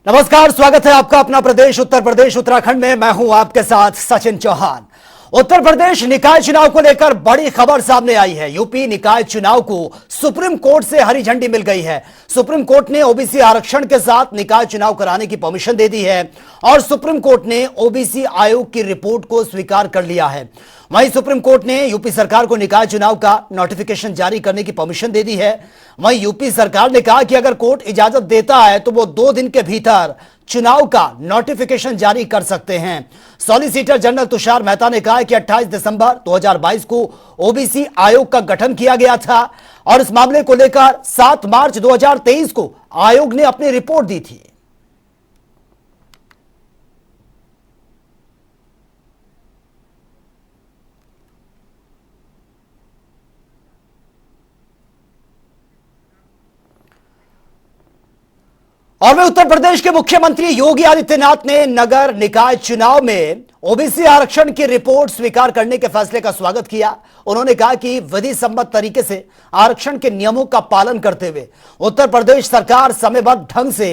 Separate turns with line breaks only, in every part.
नमस्कार, स्वागत है आपका अपना प्रदेश उत्तर प्रदेश उत्तराखंड में। मैं हूं आपके साथ सचिन चौहान। उत्तर प्रदेश निकाय चुनाव को लेकर बड़ी खबर सामने आई है। यूपी निकाय चुनाव को सुप्रीम कोर्ट से हरी झंडी मिल गई है। सुप्रीम कोर्ट ने ओबीसी आरक्षण के साथ निकाय चुनाव कराने की परमिशन दे दी है और सुप्रीम कोर्ट ने ओबीसी आयोग की रिपोर्ट को स्वीकार कर लिया है। वहीं सुप्रीम कोर्ट ने यूपी सरकार को निकाय चुनाव का नोटिफिकेशन जारी करने की परमिशन दे दी है। वहीं यूपी सरकार ने कहा कि अगर कोर्ट इजाजत देता है तो वो 2 दिन के भीतर चुनाव का नोटिफिकेशन जारी कर सकते हैं। सॉलिसिटर जनरल तुषार मेहता ने कहा कि 28 दिसंबर 2022 को ओबीसी आयोग का गठन किया गया था और इस मामले को लेकर 7 मार्च 2023 को आयोग ने अपनी रिपोर्ट दी थी। और वे उत्तर प्रदेश के मुख्यमंत्री योगी आदित्यनाथ ने नगर निकाय चुनाव में ओबीसी आरक्षण की रिपोर्ट स्वीकार करने के फैसले का स्वागत किया। उन्होंने कहा कि विधि सम्मत तरीके से आरक्षण के नियमों का पालन करते हुए उत्तर प्रदेश सरकार समयबद्ध ढंग से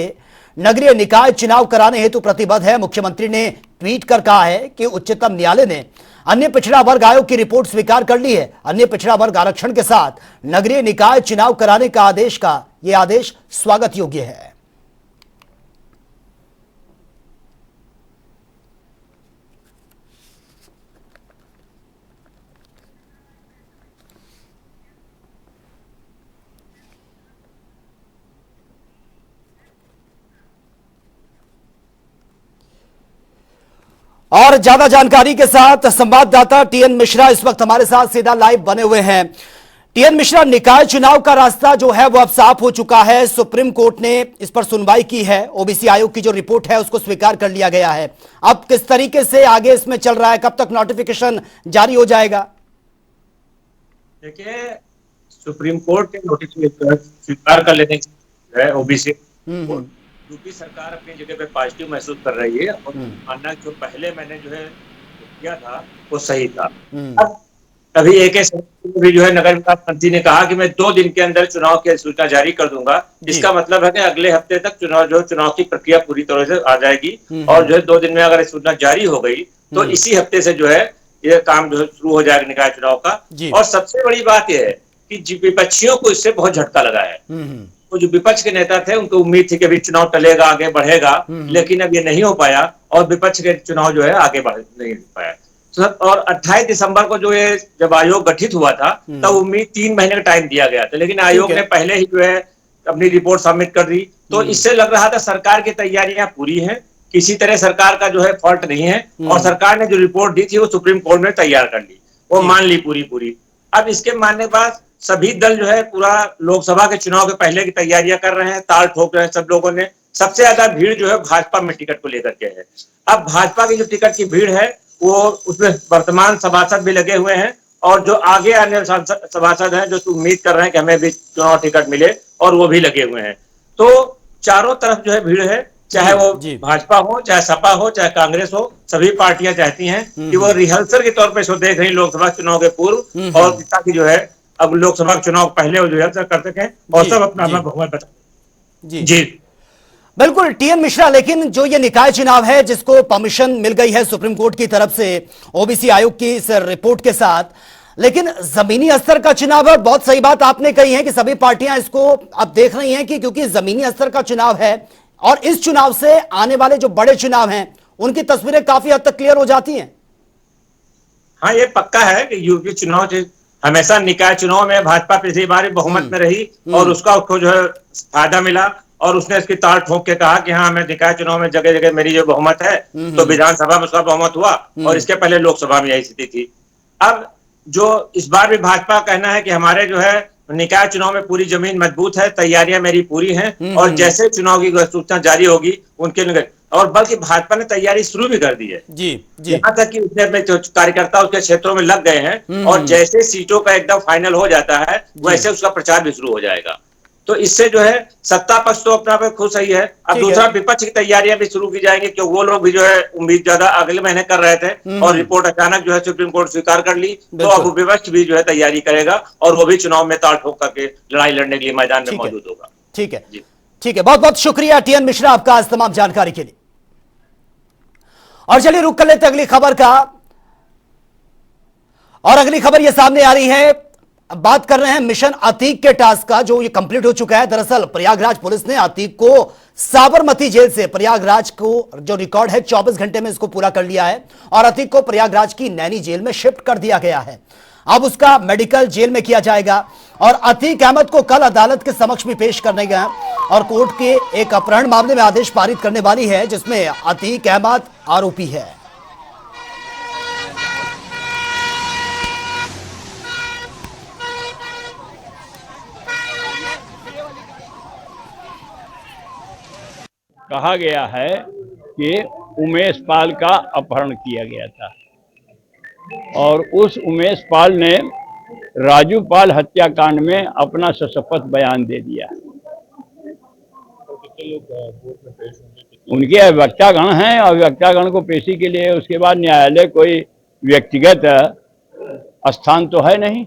नगरीय निकाय चुनाव कराने हेतु प्रतिबद्ध है। मुख्यमंत्री ने ट्वीट कर कहा है कि उच्चतम न्यायालय ने अन्य पिछड़ा वर्ग आयोग की रिपोर्ट स्वीकार कर ली है। अन्य पिछड़ा वर्ग आरक्षण के साथ नगरीय निकाय चुनाव कराने का यह आदेश स्वागत योग्य है। और ज्यादा जानकारी के साथ संवाददाता टीएन मिश्रा इस वक्त हमारे साथ सीधा लाइव बने हुए हैं। टीएन मिश्रा, निकाय चुनाव का रास्ता जो है वो अब साफ हो चुका है। सुप्रीम कोर्ट ने इस पर सुनवाई की है। ओबीसी आयोग की जो रिपोर्ट है उसको स्वीकार कर लिया गया है। अब किस तरीके से आगे इसमें चल रहा है, कब तक नोटिफिकेशन जारी हो जाएगा?
देखिए, सुप्रीम कोर्ट के नोटिस स्वीकार कर लेने है ओबीसी। यूपी सरकार अपनी जगह पे पॉजिटिव महसूस कर रही है और मानना जो पहले मैंने जो है किया था वो सही था। अब अभी एक भी जो है नगर विकास मंत्री ने कहा कि मैं 2 दिन के अंदर चुनाव की अधिसूचना जारी कर दूंगा। इसका मतलब है कि अगले हफ्ते तक चुनाव की प्रक्रिया पूरी तरह से आ जाएगी और जो है 2 दिन में अगर अधिसूचना जारी हो गई तो इसी हफ्ते से जो है ये काम जो है शुरू हो जाएगा निकाय चुनाव का। और सबसे बड़ी बात यह है कि विपक्षियों को इससे बहुत झटका लगा है। तो जो विपक्ष के नेता थे उनको उम्मीद थी कि अभी चुनाव टलेगा, आगे बढ़ेगा, लेकिन अब ये नहीं हो पाया और विपक्ष के चुनाव जो है आगे बढ़ नहीं पाया। और 28 दिसंबर को जो ये जब आयोग गठित हुआ था तब उम्मीद 3 महीने का टाइम दिया गया था, लेकिन आयोग ने पहले ही जो है अपनी रिपोर्ट सबमिट कर दी। तो इससे लग रहा था सरकार की तैयारियां पूरी हैं, किसी तरह सरकार का जो है फॉल्ट नहीं है और सरकार ने जो रिपोर्ट दी थी वो सुप्रीम कोर्ट में तैयार कर ली, वो मान ली पूरी। अब इसके मानने के बाद सभी दल जो है पूरा लोकसभा के चुनाव के पहले की तैयारियां कर रहे हैं, ताल ठोक रहे हैं सब लोगों ने। सबसे ज्यादा भीड़ जो है भाजपा में टिकट को लेकर के है। अब भाजपा की जो टिकट की भीड़ है वो उसमें वर्तमान सभासद भी लगे हुए हैं और जो आगे आने सभासद हैं जो उम्मीद कर रहे हैं कि हमें भी चुनाव टिकट मिले और वो भी लगे हुए हैं। तो चारों तरफ जो है भीड़ है, चाहे वो भाजपा हो, चाहे सपा हो, चाहे कांग्रेस हो, सभी पार्टियां चाहती हैं कि वो रिहर्सल के तौर पर इसको देख रही लोकसभा चुनाव के पूर्व और ताकि जो है अब लोकसभा चुनाव पहले वो रिहर्सल कर सकें और सब अपना अपना बहुमत बचा। जी
बिल्कुल टीएन मिश्रा, लेकिन जो ये निकाय चुनाव है जिसको परमिशन मिल गई है सुप्रीम कोर्ट की तरफ से ओबीसी आयोग की इस रिपोर्ट के साथ, लेकिन जमीनी स्तर का चुनाव है। बहुत सही बात आपने कही है कि सभी पार्टियां इसको अब देख रही हैं कि क्योंकि जमीनी स्तर का चुनाव है और इस चुनाव से आने वाले जो बड़े चुनाव हैं उनकी तस्वीरें काफी हद तक क्लियर हो जाती हैं।
हाँ, ये पक्का है कि यूपी चुनाव हमेशा निकाय चुनाव में भाजपा पिछली बार बहुमत में रही और उसको जो है फायदा मिला और उसने इसकी ताल ठोक के कहा कि हाँ, मैं निकाय चुनाव में जगह जगह मेरी जो बहुमत है तो विधानसभा में उसका बहुमत हुआ और इसके पहले लोकसभा में यही स्थिति थी। अब जो इस बार भी भाजपा कहना है कि हमारे जो है निकाय चुनाव में पूरी जमीन मजबूत है, तैयारियां मेरी पूरी हैं और जैसे चुनाव की सूचना जारी होगी उनके और बल्कि भाजपा ने तैयारी शुरू भी कर दी है। यहाँ तक कि उसने अपने कार्यकर्ता उसके क्षेत्रों में लग गए हैं और जैसे सीटों का एकदम फाइनल हो जाता है वैसे उसका प्रचार भी शुरू हो जाएगा। तो इससे जो है सत्ता पक्ष तो अपना पे खुश ही है। अब दूसरा विपक्ष की तैयारियां भी शुरू की जाएंगी क्योंकि वो लोग भी जो है उम्मीद ज्यादा अगले महीने कर रहे थे और रिपोर्ट अचानक जो है सुप्रीम कोर्ट स्वीकार कर ली तो अब विपक्ष भी जो है तैयारी करेगा और वो भी चुनाव में ताल ठोक करके लड़ाई लड़ने के लिए मैदान में मौजूद होगा।
ठीक है, ठीक है, बहुत बहुत शुक्रिया टीएन मिश्रा आपका इस तमाम जानकारी के लिए। और चलिए रुक कर लेते अगली खबर का। और अगली खबर यह सामने आ रही है, बात कर रहे हैं मिशन अतीक के टास्क का, जो ये कंप्लीट हो चुका है। दरअसल प्रयागराज पुलिस ने अतीक को साबरमती जेल से प्रयागराज को जो रिकॉर्ड है 24 घंटे में इसको पूरा कर लिया है और अतीक को प्रयागराज की नैनी जेल में शिफ्ट कर दिया गया है। अब उसका मेडिकल जेल में किया जाएगा और अतीक अहमद को कल अदालत के समक्ष भी पेश करने गया और कोर्ट के एक अपहरण मामले में आदेश पारित करने वाली है, जिसमें अतीक अहमद आरोपी है।
कहा गया है कि उमेश पाल का अपहरण किया गया था और उस उमेश पाल ने राजू पाल हत्याकांड में अपना सशपथ बयान दे दिया। उनके अभिवक्तागण हैं, अभिवक्तागण को पेशी के लिए उसके बाद न्यायालय कोई व्यक्तिगत स्थान तो है नहीं,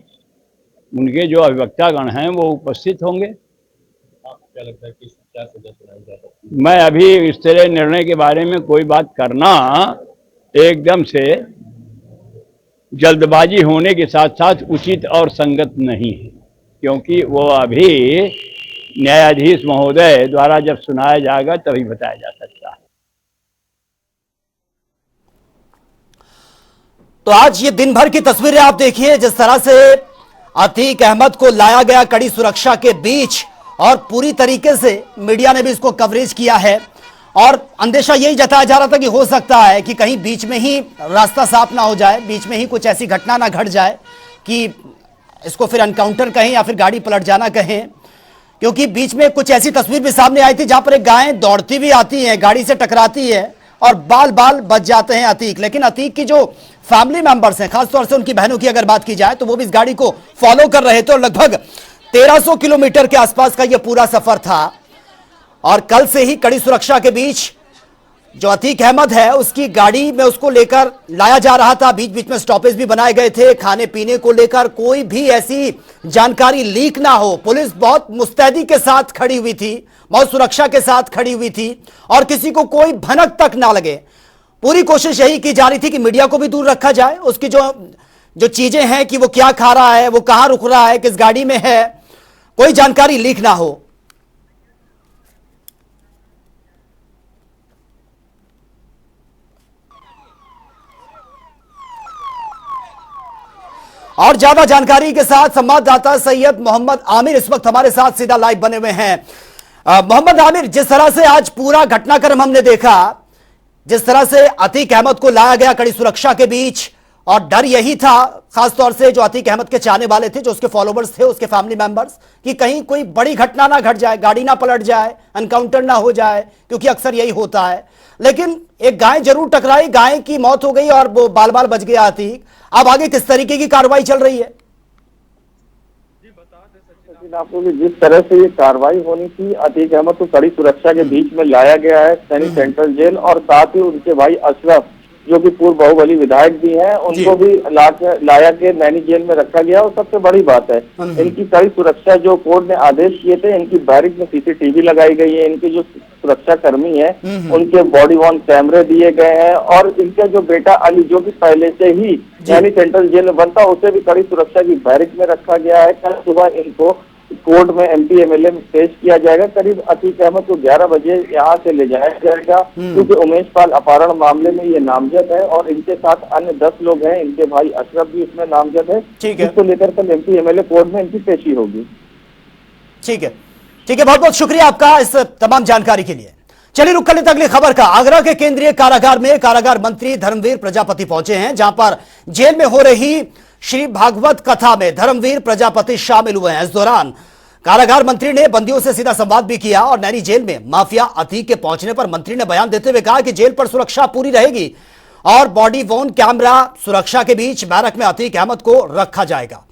उनके जो अभिवक्तागण हैं वो उपस्थित होंगे। क्या लगता है कि क्या सजा सुनाई जा सकती है? मैं अभी इस तरह निर्णय के बारे में कोई बात करना एकदम से जल्दबाजी होने के साथ साथ उचित और संगत नहीं है, क्योंकि वो अभी न्यायाधीश महोदय द्वारा जब सुनाया जाएगा तभी बताया जा सकता है।
तो आज ये दिन भर की तस्वीरें आप देखिए, जिस तरह से अतीक अहमद को लाया गया कड़ी सुरक्षा के बीच और पूरी तरीके से मीडिया ने भी इसको कवरेज किया है और अंदेशा यही जताया जा रहा था कि हो सकता है कि कहीं बीच में ही रास्ता साफ ना हो जाए, बीच में ही कुछ ऐसी घटना ना घट जाए कि इसको फिर एनकाउंटर कहें या फिर गाड़ी पलट जाना कहें, क्योंकि बीच में कुछ ऐसी तस्वीर भी सामने आई थी जहां पर एक गाय दौड़ती भी आती है, गाड़ी से टकराती है और बाल बाल बच जाते हैं अतीक। लेकिन अतीक की जो फैमिली मेंबर्स हैं, खासतौर से उनकी बहनों की अगर बात की जाए, तो वो भी इस गाड़ी को फॉलो कर रहे थे और लगभग 1300 किलोमीटर के आसपास का यह पूरा सफर था और कल से ही कड़ी सुरक्षा के बीच जो अतीक अहमद है उसकी गाड़ी में उसको लेकर लाया जा रहा था। बीच बीच में स्टॉपेज भी बनाए गए थे, खाने पीने को लेकर कोई भी ऐसी जानकारी लीक ना हो। पुलिस बहुत मुस्तैदी के साथ खड़ी हुई थी, बहुत सुरक्षा के साथ खड़ी हुई थी और किसी को कोई भनक तक ना लगे। पूरी कोशिश यही की जा रही थी कि मीडिया को भी दूर रखा जाए, उसकी जो चीजें हैं कि वो क्या खा रहा है, वो कहां रुक रहा है, किस गाड़ी में है, कोई जानकारी लीक ना हो। और ज्यादा जानकारी के साथ संवाददाता सैयद मोहम्मद आमिर इस वक्त हमारे साथ सीधा लाइव बने हुए हैं। मोहम्मद आमिर, जिस तरह से आज पूरा घटनाक्रम हमने देखा, जिस तरह से अतीक अहमद को लाया गया कड़ी सुरक्षा के बीच और डर यही था खासतौर से जो अतीक अहमद के चाहने वाले थे, जो उसके फॉलोवर्स थे, उसके फैमिली मेंबर्स, कि कहीं कोई बड़ी घटना ना घट जाए, गाड़ी ना पलट जाए, एनकाउंटर ना हो जाए, क्योंकि अक्सर यही होता है। लेकिन एक गाय जरूर टकराई, गाय की मौत हो गई और वो बाल बाल बच गया अतीक। अब आगे किस तरीके की कार्रवाई चल रही है?
आपको भी जिस तरह से ये कार्रवाई होनी थी, अतीक अहमद को कड़ी सुरक्षा के बीच में लाया गया है सैनी सेंट्रल जेल और साथ ही उनके भाई अशरफ जो कि पूर्व बाहुबली विधायक भी हैं, उनको भी लाया के नैनी जेल में रखा गया। और सबसे बड़ी बात है इनकी कड़ी सुरक्षा जो कोर्ट ने आदेश किए थे, इनकी बैरिक में सीसीटीवी लगाई गई है, इनके जो सुरक्षा कर्मी है उनके बॉडी वॉर्न कैमरे दिए गए हैं और इनका जो बेटा अली जो कि पहले से ही नैनी सेंट्रल जेल में बनता, उसे भी कड़ी सुरक्षा की बैरिक में रखा गया है। कल सुबह इनको कोर्ट में एमपी एमएलए में पेश किया जाएगा। करीब अतीक अहमद को 11 बजे यहाँ से ले जाया जाएगा, क्योंकि उमेश पाल अपहरण मामले में ये नामजद है और इनके साथ अन्य 10 लोग हैं, इनके भाई अशरफ भी इसमें नामजद है। इसको लेकर कल एमपी एमएलए कोर्ट में इनकी पेशी होगी।
ठीक है, ठीक है, बहुत बहुत शुक्रिया आपका इस तमाम जानकारी के लिए। चलिए रुक कर लेते अगली खबर का। आगरा के केंद्रीय कारागार में कारागार मंत्री धर्मवीर प्रजापति पहुंचे हैं, जहां पर जेल में हो रही श्री भागवत कथा में धर्मवीर प्रजापति शामिल हुए हैं। इस दौरान कारागार मंत्री ने बंदियों से सीधा संवाद भी किया और नैनी जेल में माफिया अतीक के पहुंचने पर मंत्री ने बयान देते हुए कहा कि जेल पर सुरक्षा पूरी रहेगी और बॉडी वॉर्न कैमरा सुरक्षा के बीच बैरक में अतीक अहमद को रखा जाएगा।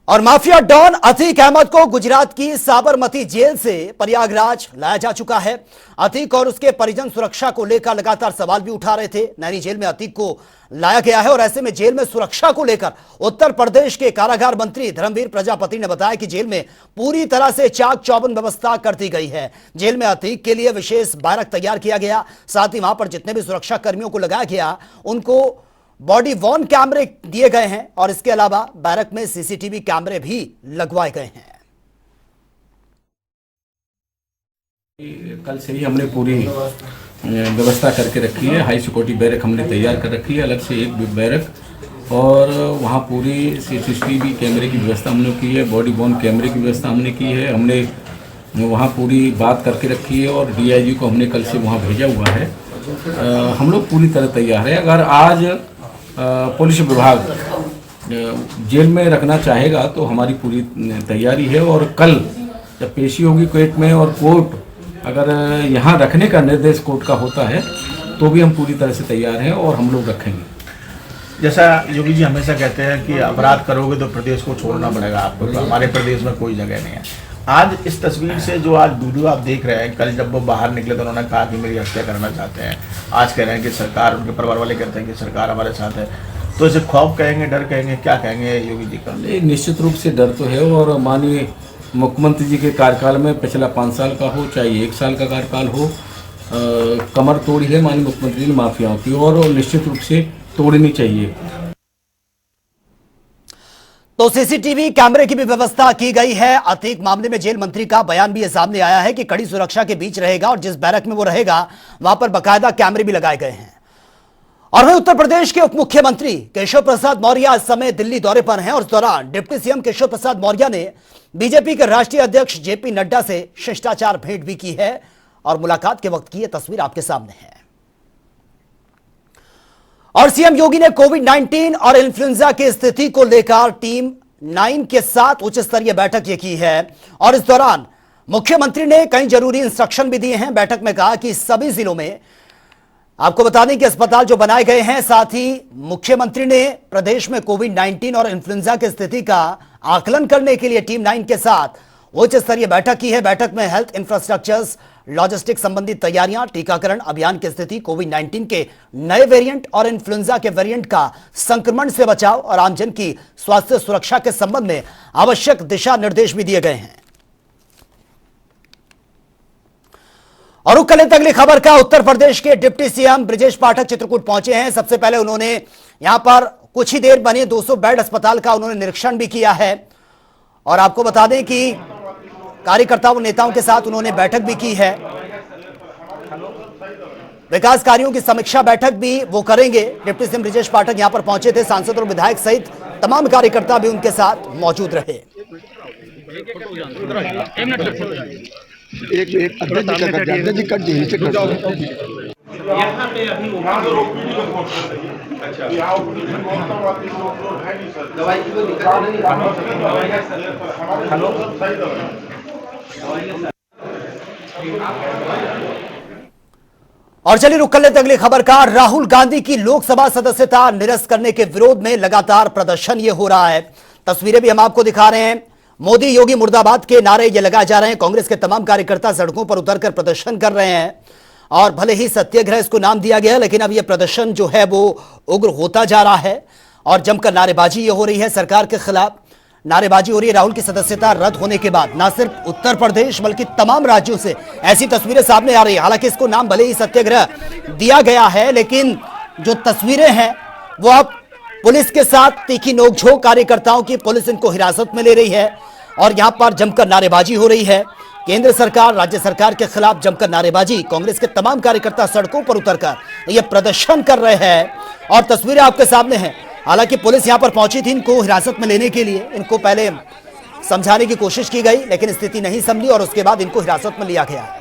और माफिया डॉन अतीक अहमद को गुजरात की साबरमती जेल से प्रयागराज लाया जा चुका है। अतीक और उसके परिजन सुरक्षा को लेकर लगातार सवाल भी उठा रहे थे। नैनी जेल में अतीक को लाया गया है और ऐसे में जेल में सुरक्षा को लेकर उत्तर प्रदेश के कारागार मंत्री धर्मवीर प्रजापति ने बताया कि जेल में पूरी तरह से चाक चौबंद व्यवस्था कर दी गई है। जेल में अतीक के लिए विशेष बैरक तैयार किया गया, साथ ही वहां पर जितने भी सुरक्षा कर्मियों को लगाया गया उनको बॉडी वॉर्न कैमरे दिए गए हैं और इसके अलावा बैरक में सीसीटीवी कैमरे भी लगवाए गए हैं।
कल से ही हमने पूरी व्यवस्था करके रखी है। हाई सिक्योरिटी बैरक हमने तैयार कर रखी है, अलग से एक बैरक, और वहाँ पूरी सीसीटीवी कैमरे की व्यवस्था हमने की है, बॉडी वॉर्न कैमरे की व्यवस्था हमने की है। हमने वहाँ पूरी बात करके रखी है और डीआईजी को हमने कल से वहाँ भेजा हुआ है। हम लोग पूरी तरह तैयार है। अगर आज पुलिस विभाग जेल में रखना चाहेगा तो हमारी पूरी तैयारी है, और कल जब पेशी होगी कोर्ट में और कोर्ट अगर यहाँ रखने का निर्देश कोर्ट का होता है तो भी हम पूरी तरह से तैयार हैं और हम लोग रखेंगे।
जैसा योगी जी हमेशा कहते हैं कि अपराध करोगे तो प्रदेश को छोड़ना पड़ेगा आपको, तो हमारे प्रदेश में कोई जगह नहीं है। आज इस तस्वीर से जो आज वीडियो आप देख रहे हैं, कल जब वो बाहर निकले तो उन्होंने कहा कि मेरी हत्या करना चाहते हैं। आज कह रहे हैं कि सरकार, उनके परिवार वाले कहते हैं कि सरकार हमारे साथ है। तो इसे खौफ कहेंगे, डर कहेंगे, क्या कहेंगे योगी जी का?
निश्चित रूप से डर तो है, और माननीय मुख्यमंत्री जी के कार्यकाल में पिछला 5 साल का हो चाहे 1 साल का कार्यकाल हो, कमर तोड़ी है माननीय मुख्यमंत्री ने माफियाओं की, और निश्चित रूप से तोड़नी चाहिए।
तो सीसीटीवी कैमरे की भी व्यवस्था की गई है। अतीक मामले में जेल मंत्री का बयान भी सामने आया है कि कड़ी सुरक्षा के बीच रहेगा और जिस बैरक में वो रहेगा वहां पर बाकायदा कैमरे भी लगाए गए हैं। और वहीं उत्तर प्रदेश के उप मुख्यमंत्री केशव प्रसाद मौर्य इस समय दिल्ली दौरे पर हैं और इस दौरान डिप्टी सीएम केशव प्रसाद मौर्य ने बीजेपी के राष्ट्रीय अध्यक्ष जेपी नड्डा से शिष्टाचार भेंट भी की है और मुलाकात के वक्त की यह तस्वीर आपके सामने है। और सीएम योगी ने कोविड-19 और इन्फ्लुएंजा की स्थिति को लेकर टीम 9 के साथ उच्च स्तरीय बैठक ये की है और इस दौरान मुख्यमंत्री ने कई जरूरी इंस्ट्रक्शन भी दिए हैं। बैठक में कहा कि सभी जिलों में आपको बता दें कि अस्पताल जो बनाए गए हैं, साथ ही मुख्यमंत्री ने प्रदेश में कोविड-19 और इन्फ्लुएंजा की स्थिति का आकलन करने के लिए टीम 9 के साथ उच्च स्तरीय बैठक की है। बैठक में हेल्थ इंफ्रास्ट्रक्चर्स, लॉजिस्टिक संबंधी तैयारियां, टीकाकरण अभियान की स्थिति, कोविड-19 के नए वेरिएंट और इन्फ्लुएंजा के वेरिएंट का संक्रमण से बचाव और आमजन की स्वास्थ्य सुरक्षा के संबंध में आवश्यक दिशा निर्देश भी दिए गए हैं। और रुक लेते अगली खबर का। उत्तर प्रदेश के डिप्टी सीएम ब्रजेश पाठक चित्रकूट पहुंचे हैं। सबसे पहले उन्होंने यहां पर कुछ ही देर बने 200 बेड अस्पताल का उन्होंने निरीक्षण भी किया है और आपको बता दें कि कार्यकर्ताओं नेताओं के साथ उन्होंने बैठक भी की है। विकास कार्यों की समीक्षा बैठक भी वो करेंगे। डिप्टी सीएम ब्रजेश पाठक यहां पर पहुंचे थे। सांसद और विधायक सहित तमाम कार्यकर्ता भी उनके साथ मौजूद रहे।
एक अध्यक्ष जी कट दीजिए।
यहाँ पे अभी दवाई की कोई दिक्कत नहीं।
और चलिए रुक लेते अगली खबर का। राहुल गांधी की लोकसभा सदस्यता निरस्त करने के विरोध में लगातार प्रदर्शन ये हो रहा है। तस्वीरें भी हम आपको दिखा रहे हैं। मोदी योगी मुर्दाबाद के नारे ये लगाए जा रहे हैं। कांग्रेस के तमाम कार्यकर्ता सड़कों पर उतरकर प्रदर्शन कर रहे हैं और भले ही सत्याग्रह इसको नाम दिया गया, लेकिन अब यह प्रदर्शन जो है वो उग्र होता जा रहा है और जमकर नारेबाजी ये हो रही है। सरकार के खिलाफ नारेबाजी हो रही है। राहुल की सदस्यता रद्द होने के बाद न सिर्फ उत्तर प्रदेश बल्कि तमाम राज्यों से ऐसी तस्वीरें सामने आ रही है। हालांकि इसको नाम भले ही सत्याग्रह दिया गया है, लेकिन जो तस्वीरें हैं वो अब पुलिस के साथ तीखी नोकझोंक कार्यकर्ताओं की, पुलिस इनको हिरासत में ले रही है और यहां पर जमकर नारेबाजी हो रही है। केंद्र सरकार, राज्य सरकार के खिलाफ जमकर नारेबाजी। कांग्रेस के तमाम कार्यकर्ता सड़कों पर उतरकर यह प्रदर्शन कर रहे हैं और तस्वीरें आपके सामने हैं। हालांकि पुलिस यहां पर पहुंची थी इनको हिरासत में लेने के लिए। इनको पहले समझाने की कोशिश की गई लेकिन स्थिति नहीं संभली और उसके बाद इनको हिरासत में लिया गया।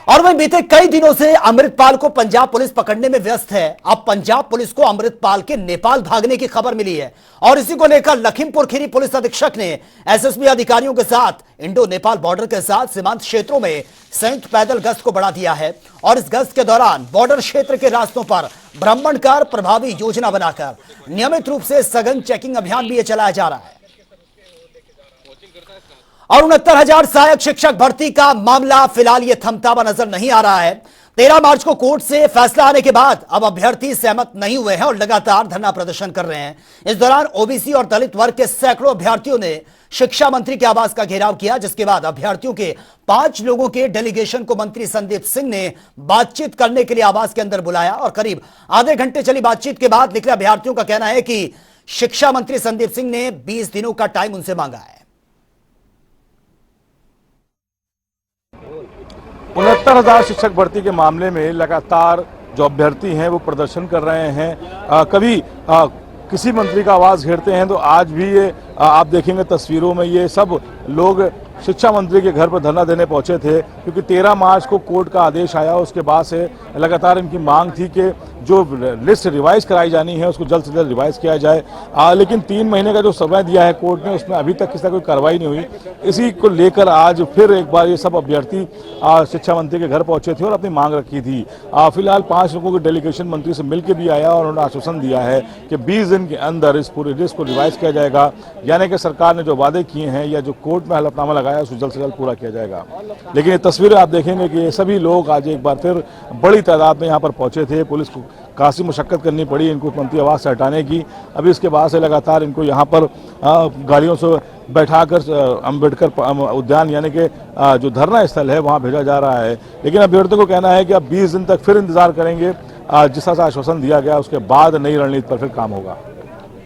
और वहीं बीते कई दिनों से अमृतपाल को पंजाब पुलिस पकड़ने में व्यस्त है। अब पंजाब पुलिस को अमृतपाल के नेपाल भागने की खबर मिली है और इसी को लेकर लखीमपुर खीरी पुलिस अधीक्षक ने एसएसबी अधिकारियों के साथ इंडो नेपाल बॉर्डर के साथ सीमांत क्षेत्रों में संयुक्त पैदल गश्त को बढ़ा दिया है और इस गश्त के दौरान बॉर्डर क्षेत्र के रास्तों पर भ्रमणकार प्रभावी योजना बनाकर नियमित रूप से सघन चेकिंग अभियान भी चलाया जा रहा है। और 69,000 सहायक शिक्षक भर्ती का मामला फिलहाल ये थमता हुआ नजर नहीं आ रहा है। 13 मार्च को कोर्ट से फैसला आने के बाद अब अभ्यर्थी सहमत नहीं हुए हैं और लगातार धरना प्रदर्शन कर रहे हैं। इस दौरान ओबीसी और दलित वर्ग के सैकड़ों अभ्यर्थियों ने शिक्षा मंत्री के आवास का घेराव किया, जिसके बाद अभ्यर्थियों के 5 लोगों के डेलीगेशन को मंत्री संदीप सिंह ने बातचीत करने के लिए आवास के अंदर बुलाया और करीब आधे घंटे चली बातचीत के बाद निकले अभ्यर्थियों का कहना है कि शिक्षा मंत्री संदीप सिंह ने 20 दिनों का टाइम उनसे मांगा है।
69,000 शिक्षक भर्ती के मामले में लगातार जो अभ्यर्थी हैं वो प्रदर्शन कर रहे हैं। कभी किसी मंत्री का आवास घेरते हैं तो आज भी ये आप देखेंगे तस्वीरों में ये सब लोग शिक्षा मंत्री के घर पर धरना देने पहुंचे थे, क्योंकि 13 मार्च को कोर्ट का आदेश आया। उसके बाद से लगातार इनकी मांग थी कि जो लिस्ट रिवाइज कराई जानी है उसको जल्द से जल्द रिवाइज किया जाए। लेकिन 3 महीने का जो समय दिया है कोर्ट ने, उसमें अभी तक किसी तरह कोई कार्रवाई नहीं हुई। इसी को लेकर आज फिर एक बार ये सब अभ्यर्थी शिक्षा मंत्री के घर पहुंचे थे और अपनी मांग रखी थी। फिलहाल 5 लोगों के डेलीगेशन मंत्री से मिलकर भी आया और उन्होंने आश्वासन दिया है कि 20 दिन के अंदर इस पूरी लिस्ट को रिवाइज किया जाएगा, यानी कि सरकार ने जो वादे किए हैं या जो कोर्ट में हलफनामा लगाया उसको जल्द से जल्द पूरा किया जाएगा। लेकिन ये तस्वीरें आप देखेंगे कि ये सभी लोग आज एक बार फिर बड़ी तादाद में यहाँ पर पहुंचे थे। पुलिस को काफ़ी मशक्कत करनी पड़ी इनको मंत्री आवास से हटाने की। अभी इसके बाद से लगातार इनको यहाँ पर गाड़ियों से बैठाकर अम्बेडकर उद्यान यानी कि जो धरना स्थल है वहाँ भेजा जा रहा है। लेकिन अभ्यर्थियों को कहना है कि अब 20 दिन तक फिर इंतजार करेंगे, जिस तरह से आश्वासन दिया गया उसके बाद नई रणनीति पर फिर काम होगा।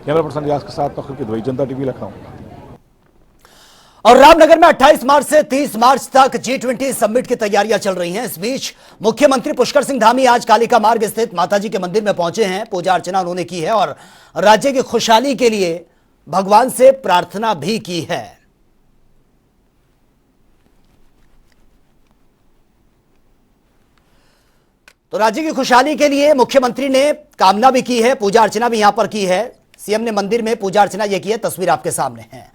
कैमरा पर्सन रियाज के साथ तखर की जनता टीवी लखनऊ।
और रामनगर में 28 मार्च से 30 मार्च तक G20 समिट की तैयारियां चल रही हैं। इस बीच मुख्यमंत्री पुष्कर सिंह धामी आज कालिका मार्ग स्थित माताजी के मंदिर में पहुंचे हैं। पूजा अर्चना उन्होंने की है और राज्य की खुशहाली के लिए भगवान से प्रार्थना भी की है। तो राज्य की खुशहाली के लिए मुख्यमंत्री ने कामना भी की है, पूजा अर्चना भी यहां पर की है। सीएम ने मंदिर में पूजा अर्चना यह की है, तस्वीर आपके सामने है।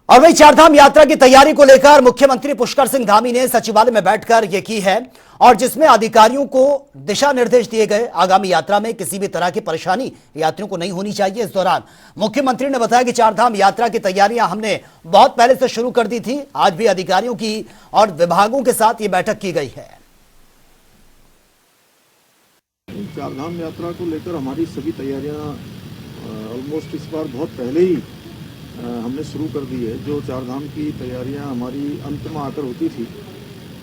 और वही चारधाम यात्रा की तैयारी को लेकर मुख्यमंत्री पुष्कर सिंह धामी ने सचिवालय में बैठकर यह की है और जिसमें अधिकारियों को दिशा निर्देश दिए गए। आगामी यात्रा में किसी भी तरह की परेशानी यात्रियों को नहीं होनी चाहिए। इस दौरान मुख्यमंत्री ने बताया कि चारधाम यात्रा की तैयारियां हमने बहुत पहले से शुरू कर दी थी। आज भी अधिकारियों की और विभागों के साथ ये बैठक की गई है।
चारधाम यात्रा को लेकर हमारी सभी तैयारियां ऑलमोस्ट इस बार बहुत पहले ही हमने शुरू कर दी है। जो चारधाम की तैयारियां हमारी अंत में आकर होती थी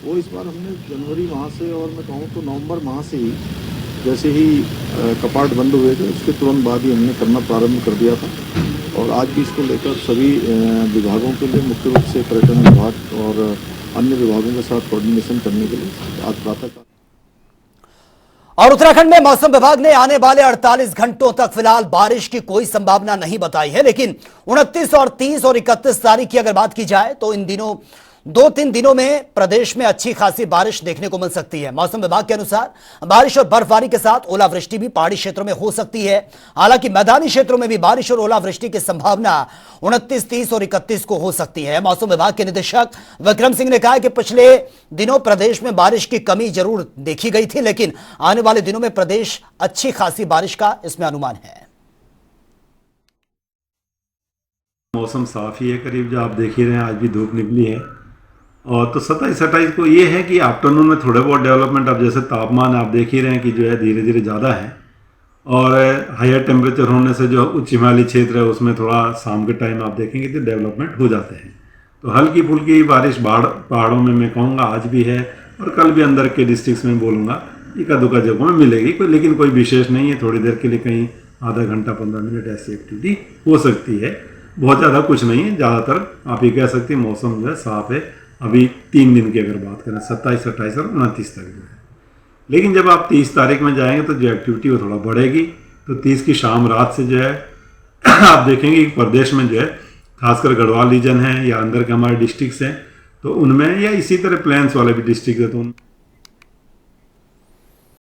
वो इस बार हमने जनवरी माह से और मैं कहूँ तो नवंबर माह से ही जैसे ही कपाट बंद हुए थे उसके तुरंत बाद ही हमने करना प्रारंभ कर दिया था। और आज भी इसको लेकर सभी विभागों के लिए मुख्य रूप से पर्यटन विभाग और अन्य विभागों के साथ कोऑर्डिनेशन करने के लिए आज प्रातः।
और उत्तराखंड में मौसम विभाग ने आने वाले 48 घंटों तक फिलहाल बारिश की कोई संभावना नहीं बताई है। लेकिन 29 और 30 और 31 तारीख की अगर बात की जाए तो इन दिनों 2-3 दिनों में प्रदेश में अच्छी खासी बारिश देखने को मिल सकती है। मौसम विभाग के अनुसार बारिश और बर्फबारी के साथ ओलावृष्टि भी पहाड़ी क्षेत्रों में हो सकती है। हालांकि मैदानी क्षेत्रों में भी बारिश और ओलावृष्टि की संभावना 29, 30 और 31 को हो सकती है। मौसम विभाग के निदेशक विक्रम सिंह ने कहा कि पिछले दिनों प्रदेश में बारिश की कमी जरूर देखी गई थी, लेकिन आने वाले दिनों में प्रदेश अच्छी खासी बारिश का इसमें अनुमान है।
मौसम साफ ही है, करीब जो आप देख ही रहे हैं आज भी धूप निकली है। और तो 27-28 को ये है कि आफ्टरनून में थोड़े बहुत डेवलपमेंट, अब जैसे तापमान आप देख ही रहे हैं कि जो है धीरे धीरे ज़्यादा है और हायर टेम्परेचर होने से जो उच्च हिमालयी क्षेत्र है उसमें थोड़ा शाम के टाइम आप देखेंगे तो डेवलपमेंट हो जाते हैं। तो हल्की फुल्की बारिश पहाड़ों में मैं कहूँगा आज भी है और कल भी अंदर के डिस्ट्रिक्ट्स में बोलूँगा इक्का दुक्का जगहों में मिलेगी कोई, लेकिन कोई विशेष नहीं है। थोड़ी देर के लिए कहीं आधा घंटा 15 मिनट ऐसी एक्टिविटी हो सकती है, बहुत ज़्यादा कुछ नहीं है। ज़्यादातर आप ये कह सकते हैं मौसम जो है साफ है। अभी 3 दिन की अगर बात करें 27, 28 और 29 तक जो है, लेकिन जब आप 30 तारीख में जाएंगे तो जो एक्टिविटी वो थोड़ा बढ़ेगी। तो 30 की शाम रात से जो है आप देखेंगे कि प्रदेश में जो है खासकर गढ़वाल रीजन है या अंदर के हमारे डिस्ट्रिक्ट्स हैं तो उनमें या इसी तरह प्लेन्स वाले भी डिस्ट्रिक्ट है तो